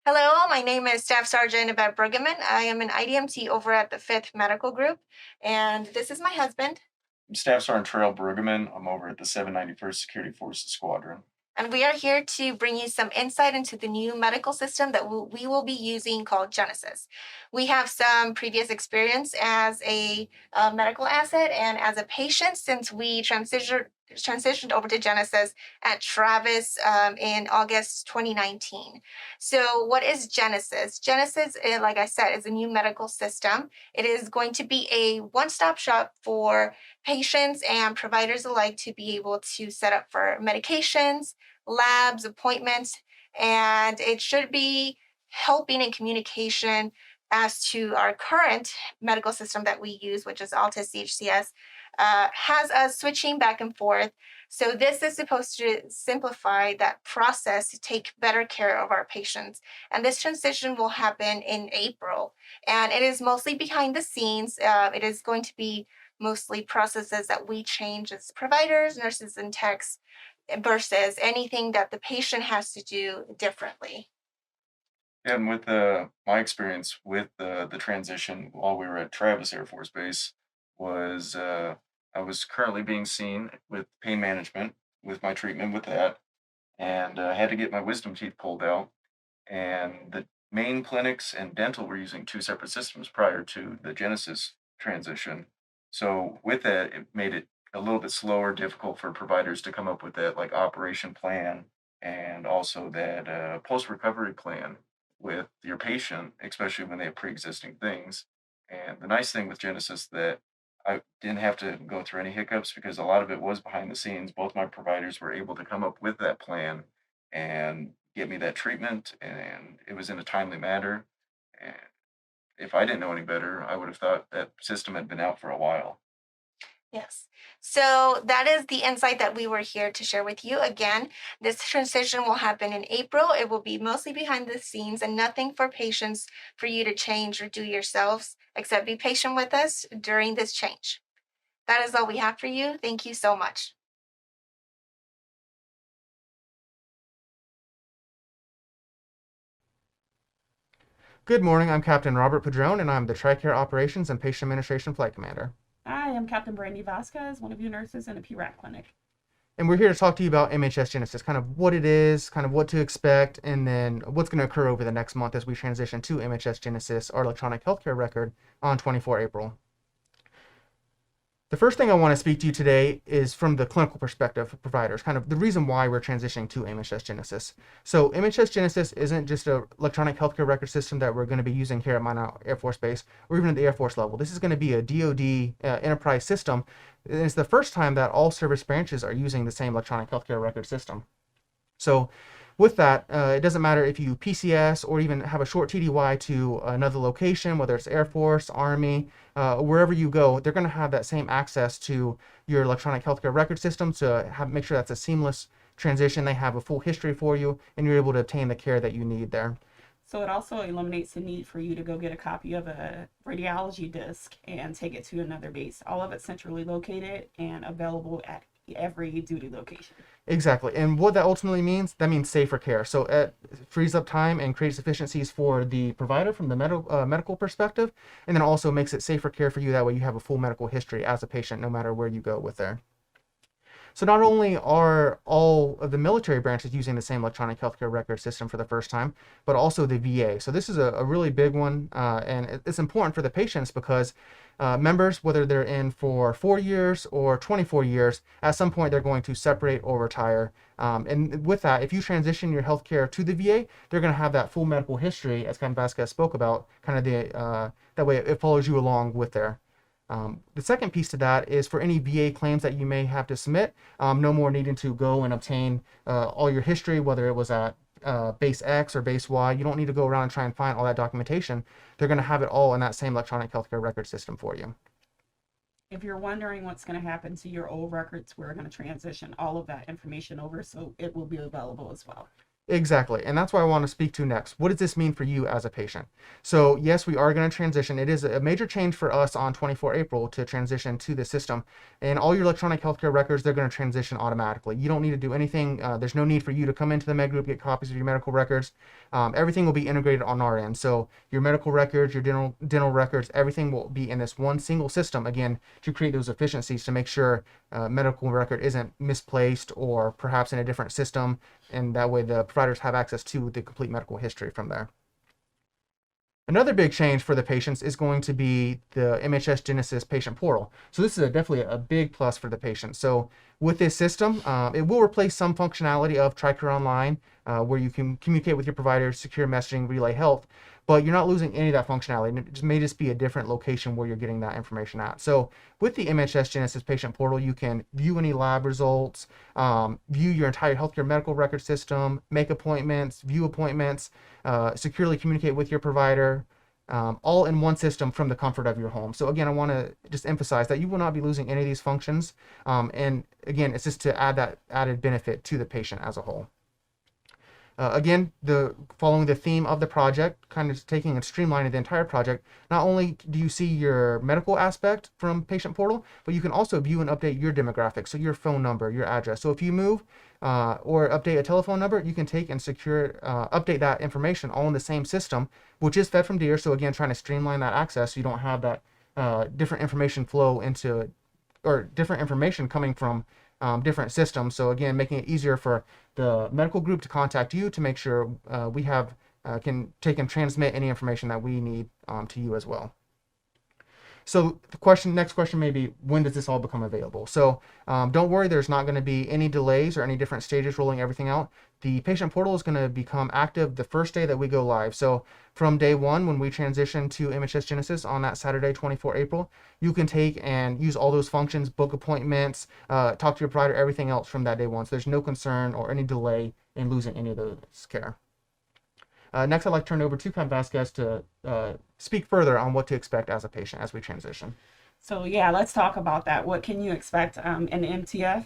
Hello, my name is Staff Sergeant Yvette Bruggeman. I am an IDMT over at the 5th Medical Group, and this is my husband. Staff Sergeant Terrell Brueggemann. I'm over at the 791st Security Forces Squadron. And we are here to bring you some insight into the new medical system that we will be using called Genesis. We have some previous experience as a medical asset and as a patient since we transitioned over to Genesis at Travis in August 2019. So, what is Genesis? Genesis, like I said, is a new medical system. It is going to be a one stop shop for patients and providers alike to be able to set up for medications, labs, appointments, and it should be helping in communication as to our current medical system that we use, which is Alta CHCS, has us switching back and forth. So this is supposed to simplify that process to take better care of our patients. And this transition will happen in April. And it is mostly behind the scenes. It is going to be mostly processes that we change as providers, nurses, and techs versus anything that the patient has to do differently. And with my experience with the transition while we were at Travis Air Force Base was I was currently being seen with pain management with my treatment with that, and I had to get my wisdom teeth pulled out. And the main clinics and dental were using two separate systems prior to the Genesis transition. So with that, it made it a little bit slower, difficult for providers to come up with that like operation plan and also that post recovery plan with your patient, especially when they have pre-existing things. And the nice thing with Genesis that I didn't have to go through any hiccups because a lot of it was behind the scenes. Both my providers were able to come up with that plan and get me that treatment, and it was in a timely manner. And if I didn't know any better, I would have thought that system had been out for a while. Yes. So that is the insight that we were here to share with you. Again, this transition will happen in April. It will be mostly behind the scenes and nothing for patients for you to change or do yourselves, except be patient with us during this change. That is all we have for you. Thank you so much. Good morning, I'm Captain Robert Padron, and I'm the TRICARE Operations and Patient Administration Flight Commander. Hi, I'm Captain Brandy Vasquez, one of your nurses in a PRAC clinic. And we're here to talk to you about MHS Genesis, kind of what it is, kind of what to expect, and then what's going to occur over the next month as we transition to MHS Genesis, our electronic healthcare record, on 24 April. The first thing I want to speak to you today is from the clinical perspective of providers, kind of the reason why we're transitioning to MHS Genesis. So MHS Genesis isn't just an electronic healthcare record system that we're going to be using here at Minot Air Force Base or even at the Air Force level. This is going to be a DoD enterprise system. And it's the first time that all service branches are using the same electronic healthcare record system. So with that, it doesn't matter if you PCS or even have a short TDY to another location, whether it's Air Force, Army, wherever you go, they're going to have that same access to your electronic healthcare record system to make sure that's a seamless transition. They have a full history for you, and you're able to obtain the care that you need there. So it also eliminates the need for you to go get a copy of a radiology disc and take it to another base. All of it's centrally located and available at every duty location. Exactly. And what that ultimately means, that means safer care. So it frees up time and creates efficiencies for the provider from the medical perspective, and then also makes it safer care for you. That way you have a full medical history as a patient, no matter where you go with there. So not only are all of the military branches using the same electronic healthcare record system for the first time, but also the VA. So this is a really big one, and it's important for the patients because members, whether they're in for 4 years or 24 years, at some point they're going to separate or retire. And with that, if you transition your healthcare to the VA, they're going to have that full medical history, as Captain Vasquez spoke about, kind of that way it follows you along with there. The second piece to that is for any VA claims that you may have to submit, no more needing to go and obtain all your history, whether it was at base X or base Y. You don't need to go around and try and find all that documentation. They're going to have it all in that same electronic healthcare record system for you. If you're wondering what's going to happen to your old records, we're going to transition all of that information over so it will be available as well. Exactly. And that's what I want to speak to next. What does this mean for you as a patient? So, yes, we are going to transition. It is a major change for us on 24 April to transition to the system. And all your electronic healthcare records, they're going to transition automatically. You don't need to do anything. There's no need for you to come into the med group, get copies of your medical records. Everything will be integrated on our end. So, your medical records, your dental records, everything will be in this one single system, again, to create those efficiencies to make sure medical record isn't misplaced or perhaps in a different system, and that way the providers have access to the complete medical history from there. Another big change for the patients is going to be the MHS Genesis patient portal. So this is definitely a big plus for the patient. So with this system, it will replace some functionality of TRICARE Online, where you can communicate with your provider, secure messaging, relay health, but you're not losing any of that functionality. And it may just be a different location where you're getting that information at. So with the MHS Genesis patient portal, you can view any lab results, view your entire healthcare medical record system, make appointments, view appointments, securely communicate with your provider, all in one system from the comfort of your home. So again, I want to just emphasize that you will not be losing any of these functions. And again, it's just to add that added benefit to the patient as a whole. Again, following the theme of the project, kind of taking and streamlining the entire project, not only do you see your medical aspect from Patient Portal, but you can also view and update your demographics, so your phone number, your address. So if you move or update a telephone number, you can take and update that information all in the same system, which is fed from DEER. So again, trying to streamline that access so you don't have that different information flow into, or different information coming from different systems. So again, making it easier for the medical group to contact you to make sure we can take and transmit any information that we need to you as well. So the next question may be, when does this all become available? So don't worry, there's not going to be any delays or any different stages rolling everything out. The patient portal is going to become active the first day that we go live. So from day one, when we transition to MHS Genesis on that Saturday, 24 April, you can take and use all those functions, book appointments, talk to your provider, everything else from that day one. So there's no concern or any delay in losing any of those care. Next, I'd like to turn over to Pat Vasquez to speak further on what to expect as a patient as we transition. So yeah, let's talk about that. What can you expect in MTF?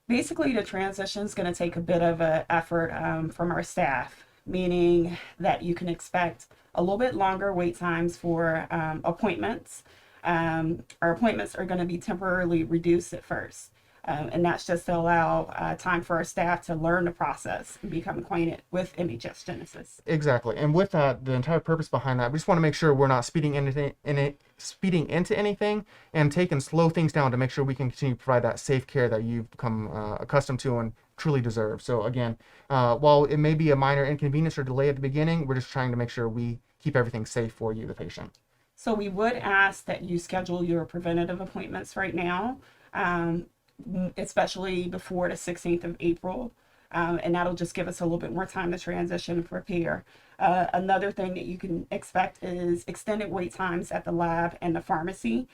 Basically, the transition is going to take a bit of an effort from our staff, meaning that you can expect a little bit longer wait times for appointments. Our appointments are going to be temporarily reduced at first. And that's just to allow time for our staff to learn the process and become acquainted with MHS Genesis. Exactly. And with that, the entire purpose behind that, we just want to make sure we're not speeding into anything and take and slow things down to make sure we can continue to provide that safe care that you've become accustomed to and truly deserve. So again, while it may be a minor inconvenience or delay at the beginning, we're just trying to make sure we keep everything safe for you, the patient. So we would ask that you schedule your preventative appointments right now, especially before the 16th of April. And that'll just give us a little bit more time to transition and prepare. Another thing that you can expect is extended wait times at the lab and the pharmacy.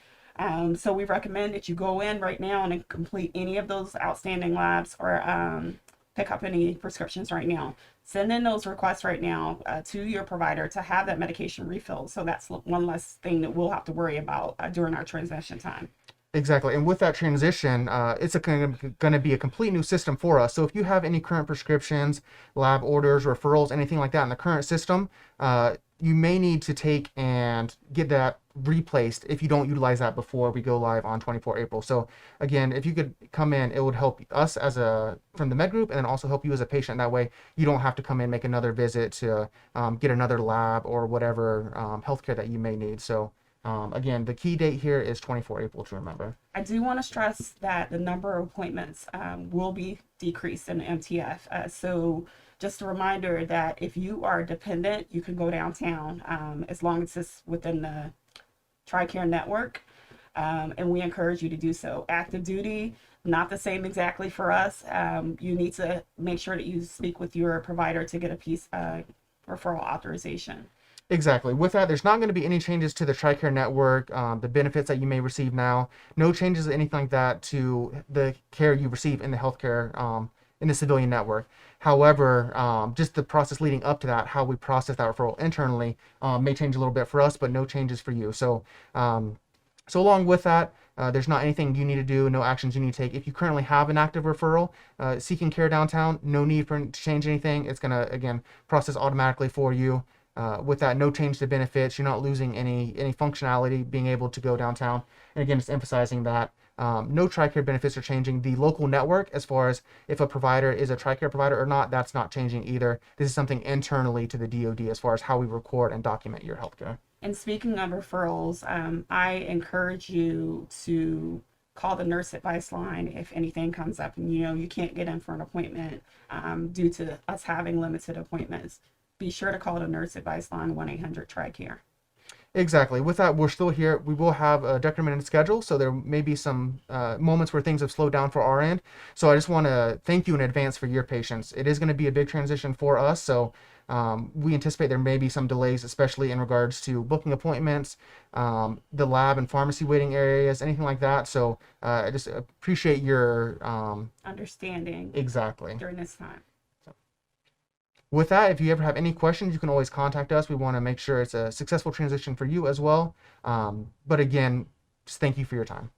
So we recommend that you go in right now and complete any of those outstanding labs or pick up any prescriptions right now. Send in those requests right now to your provider to have that medication refilled. So that's one less thing that we'll have to worry about during our transition time. Exactly. And with that transition, it's going to be a complete new system for us. So if you have any current prescriptions, lab orders, referrals, anything like that in the current system, you may need to take and get that replaced if you don't utilize that before we go live on 24 April. So again, if you could come in, it would help us from the med group, and then also help you as a patient. That way you don't have to come in, make another visit to get another lab or whatever healthcare that you may need. So again, the key date here is 24 April to remember. I do want to stress that the number of appointments will be decreased in MTF. So just a reminder that if you are dependent, you can go downtown as long as it's within the TRICARE network. And we encourage you to do so. Active duty, not the same exactly for us. You need to make sure that you speak with your provider to get a referral authorization. Exactly. With that, there's not going to be any changes to the TRICARE network, the benefits that you may receive now. No changes, anything like that, to the care you receive in the healthcare, in the civilian network. However, just the process leading up to that, how we process that referral internally, may change a little bit for us, but no changes for you. So, so along with that, There's not anything you need to do, no actions you need to take. If you currently have an active referral seeking care downtown, no need for to change anything. It's going to, again, process automatically for you. With that, no change to benefits. You're not losing any functionality being able to go downtown. And again, just emphasizing that no TRICARE benefits are changing. The local network, as far as if a provider is a TRICARE provider or not, that's not changing either. This is something internally to the DoD as far as how we record and document your healthcare. And speaking of referrals, I encourage you to call the nurse advice line if anything comes up and you can't get in for an appointment due to us having limited appointments. Be sure to call the nurse advice line 1-800-TRICARE. Exactly. With that, we're still here. We will have a decremented schedule, so there may be some moments where things have slowed down for our end. So I just want to thank you in advance for your patience. It is going to be a big transition for us, so we anticipate there may be some delays, especially in regards to booking appointments, the lab and pharmacy waiting areas, anything like that. So I just appreciate your understanding exactly during this time. With that, if you ever have any questions, you can always contact us. We want to make sure it's a successful transition for you as well. But again, just thank you for your time.